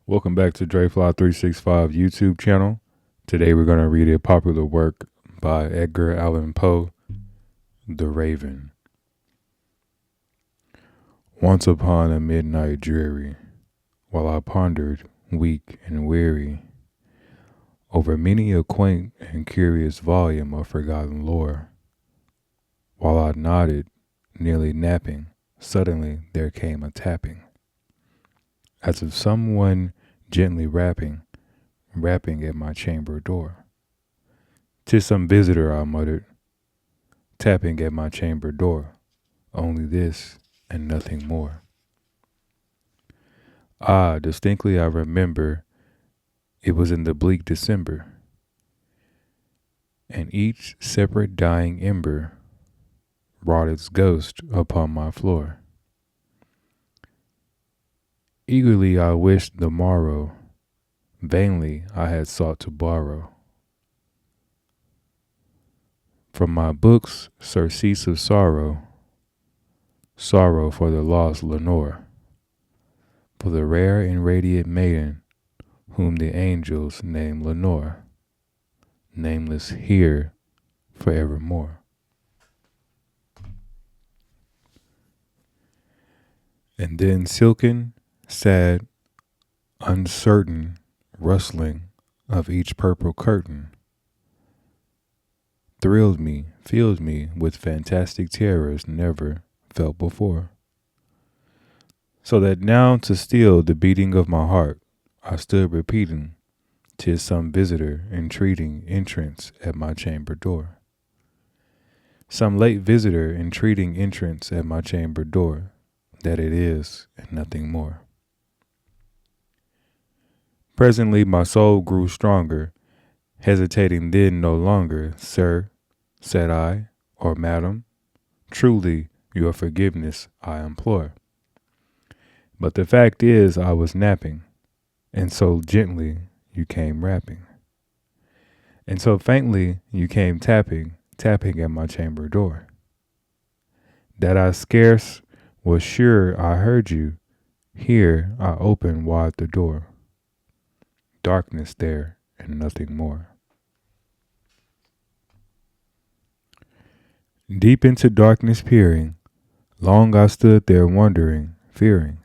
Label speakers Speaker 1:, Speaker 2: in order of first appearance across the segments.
Speaker 1: Welcome back to Drayfly365 YouTube channel. Today we're going to read a popular work by Edgar Allan Poe, The Raven. Once upon a midnight dreary, while I pondered, weak and weary, over many a quaint and curious volume of forgotten lore, while I nodded, nearly napping, suddenly there came a tapping, as of someone gently rapping at my chamber door. "'Tis some visitor," I muttered, tapping at my chamber door. Only this and nothing more. Distinctly I remember it was in the bleak December, and each separate dying ember wrought its ghost upon my floor. Eagerly I wished the morrow, vainly I had sought to borrow from my books surcease of sorrow, sorrow for the lost Lenore, for the rare and radiant maiden whom the angels name Lenore, nameless here forevermore. And then silken, sad, uncertain rustling of each purple curtain thrilled me, filled me with fantastic terrors never felt before. So that now to still the beating of my heart, I stood repeating, "'Tis some visitor entreating entrance at my chamber door." Some late visitor entreating entrance at my chamber door, that it is, and nothing more. Presently my soul grew stronger, hesitating then no longer. "Sir," said I, "or madam, truly your forgiveness I implore. But the fact is I was napping, and so gently you came rapping, and so faintly you came tapping at my chamber door, that I scarce was sure I heard you. Here I opened wide the door. Darkness there and nothing more." Deep into darkness peering, long I stood there wondering, fearing,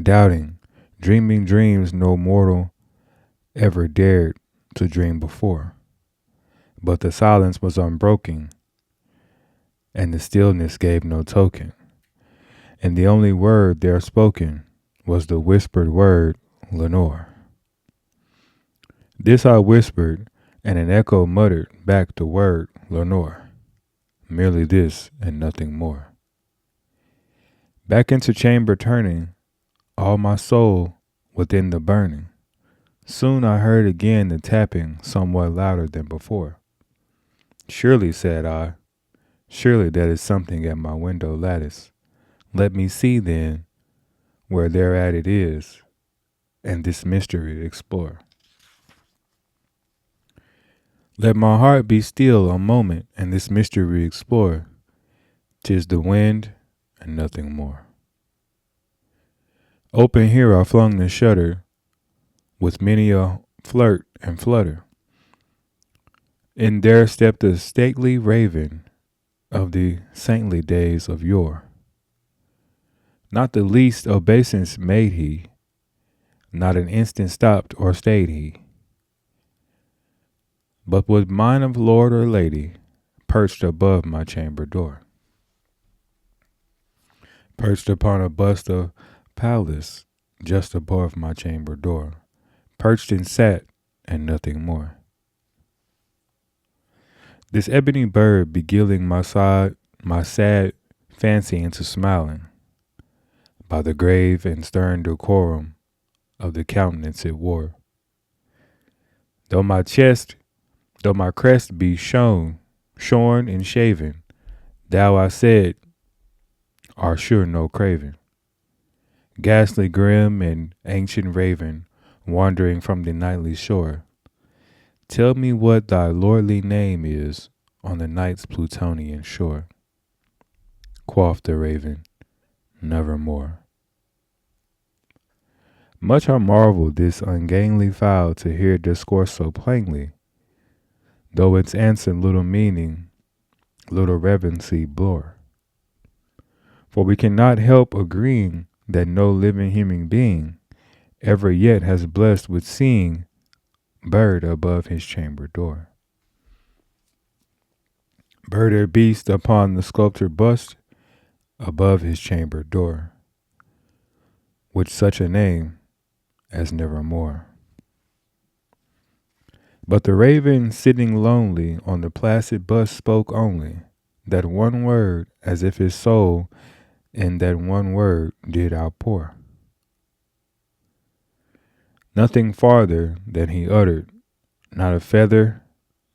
Speaker 1: doubting, dreaming dreams no mortal ever dared to dream before. But the silence was unbroken, and the stillness gave no token, and the only word there spoken was the whispered word, "Lenore." This I whispered, and an echo muttered back the word, "Lenore." Merely this and nothing more. Back into chamber turning, all my soul within the burning, soon I heard again the tapping somewhat louder than before. "Surely," said I, "surely that is something at my window lattice. Let me see then where thereat it is, and this mystery explore. Let my heart be still a moment and this mystery explore. 'Tis the wind and nothing more." Open here I flung the shutter with many a flirt and flutter. In there stepped a stately raven of the saintly days of yore. Not the least obeisance made he, not an instant stopped or stayed he, but with mine of lord or lady perched above my chamber door. Perched upon a bust of Pallas just above my chamber door, perched and sat and nothing more. This ebony bird beguiling my sad fancy into smiling, by the grave and stern decorum of the countenance it wore. Though my crest be shorn and shaven, thou, I said, art sure no craven. Ghastly grim and ancient raven, wandering from the nightly shore, tell me what thy lordly name is on the night's Plutonian shore. Quoth the raven, "Nevermore." Much I marveled this ungainly fowl to hear discourse so plainly, though its answer little meaning, little reverency bore. For we cannot help agreeing that no living human being ever yet has blessed with seeing bird above his chamber door. Bird or beast upon the sculptor bust above his chamber door, with such a name as Nevermore. But the raven sitting lonely on the placid bust spoke only that one word, as if his soul in that one word did outpour. Nothing farther than he uttered, not a feather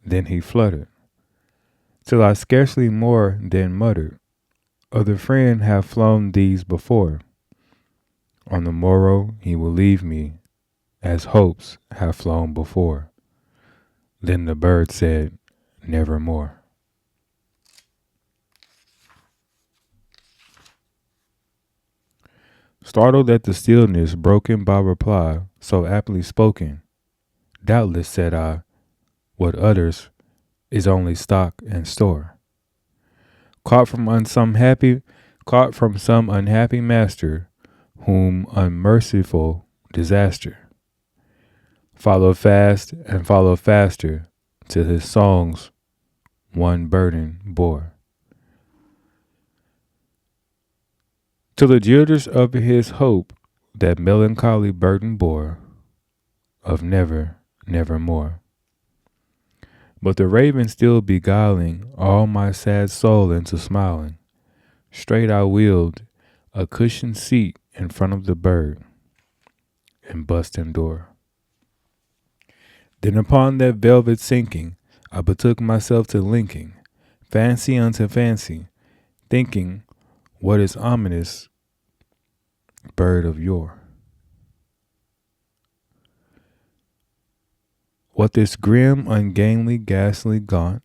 Speaker 1: then he fluttered, till I scarcely more than muttered, other friend have flown these before. On the morrow he will leave me, as hopes have flown before. Then the bird said, Nevermore. Startled at the stillness broken by reply so aptly spoken, doubtless, said I, what utters is only stock and store. Caught from some unhappy master, whom unmerciful disaster followed fast and followed faster, till his songs one burden bore. Till the gilders of his hope that melancholy burden bore, of never, nevermore. But the raven still beguiling all my sad soul into smiling, straight I wheeled a cushioned seat in front of the bird, and bust in door. Then upon that velvet sinking, I betook myself to linking fancy unto fancy, thinking what is ominous bird of yore. What this grim, ungainly, ghastly, gaunt,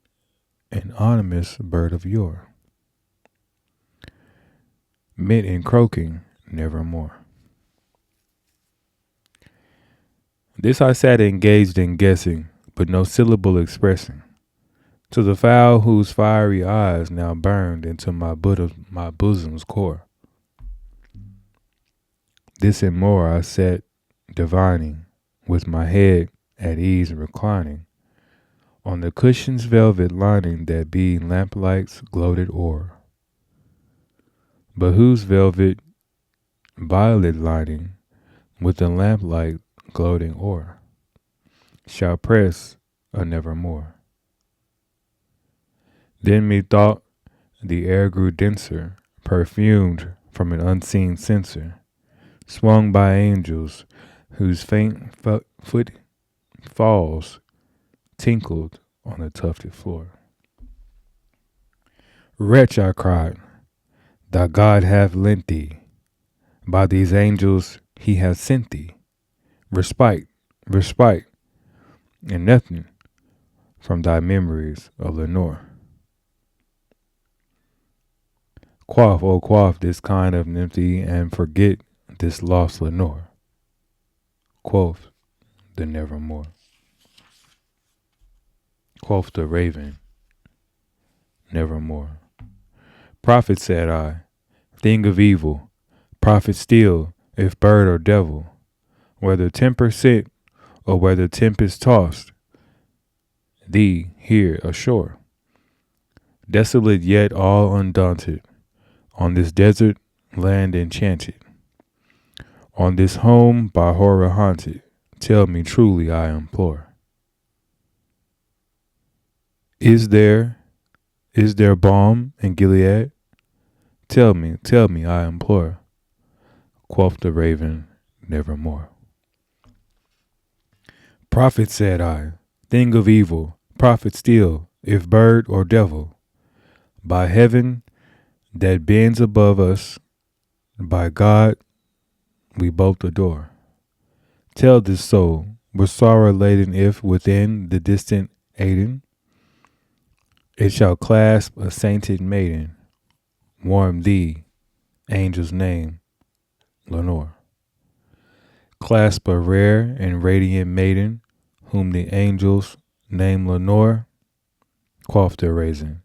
Speaker 1: and ominous bird of yore meant in croaking nevermore. This I sat engaged in guessing, but no syllable expressing, to the fowl whose fiery eyes now burned into my bosom's core. This and more I sat divining, with my head at ease reclining, on the cushion's velvet lining that being lamplights gloated o'er, but whose velvet violet lining, with the lamplight gloating o'er, shall press a nevermore. Then methought the air grew denser, perfumed from an unseen censer, swung by angels whose faint foot falls tinkled on the tufted floor. Wretch, I cried, thy God hath lent thee, by these angels he hath sent thee, respite, and nothing from thy memories of Lenore. Quaff, oh quaff this kind of nymphy, and forget this lost Lenore. Quoth the Nevermore. Quoth the raven, Nevermore. Prophet, said I, thing of evil, prophet still, if bird or devil, whether temper sit or whether tempest tossed, thee here ashore, desolate yet all undaunted, on this desert land enchanted, on this home by horror haunted, tell me truly, I implore. Is there balm in Gilead? Tell me, I implore. Quoth the raven, Nevermore. Prophet, said I, thing of evil, prophet still, if bird or devil, by heaven that bends above us, by God we both adore. Tell this soul, with sorrow laden, if within the distant Aden, it shall clasp a sainted maiden, warm thee, angel's name, Lenore. clasp a rare and radiant maiden, whom the angels name Lenore, quaff the raven,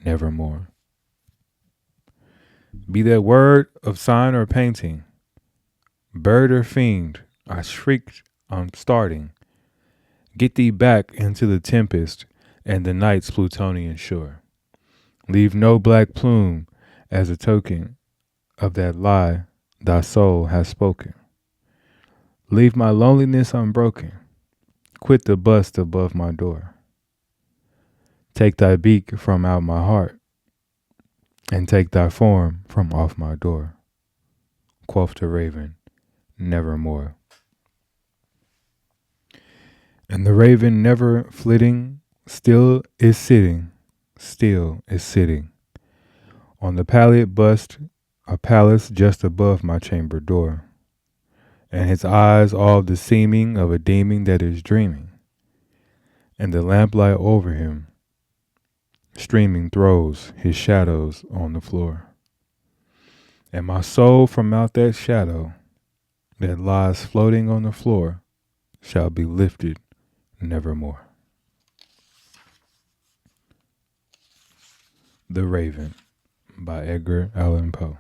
Speaker 1: nevermore. Be that word of sign or painting, bird or fiend, I shrieked on starting. Get thee back into the tempest and the night's Plutonian shore. Leave no black plume as a token of that lie thy soul has spoken. Leave my loneliness unbroken. Quit the bust above my door. Take thy beak from out my heart, and take thy form from off my door. Quoth the raven, nevermore. And the raven never flitting, still is sitting on the pallid bust, a palace just above my chamber door, and his eyes all the seeming of a demon that is dreaming, and the lamplight over him streaming throws his shadows on the floor. And my soul from out that shadow that lies floating on the floor shall be lifted nevermore. The Raven by Edgar Allan Poe.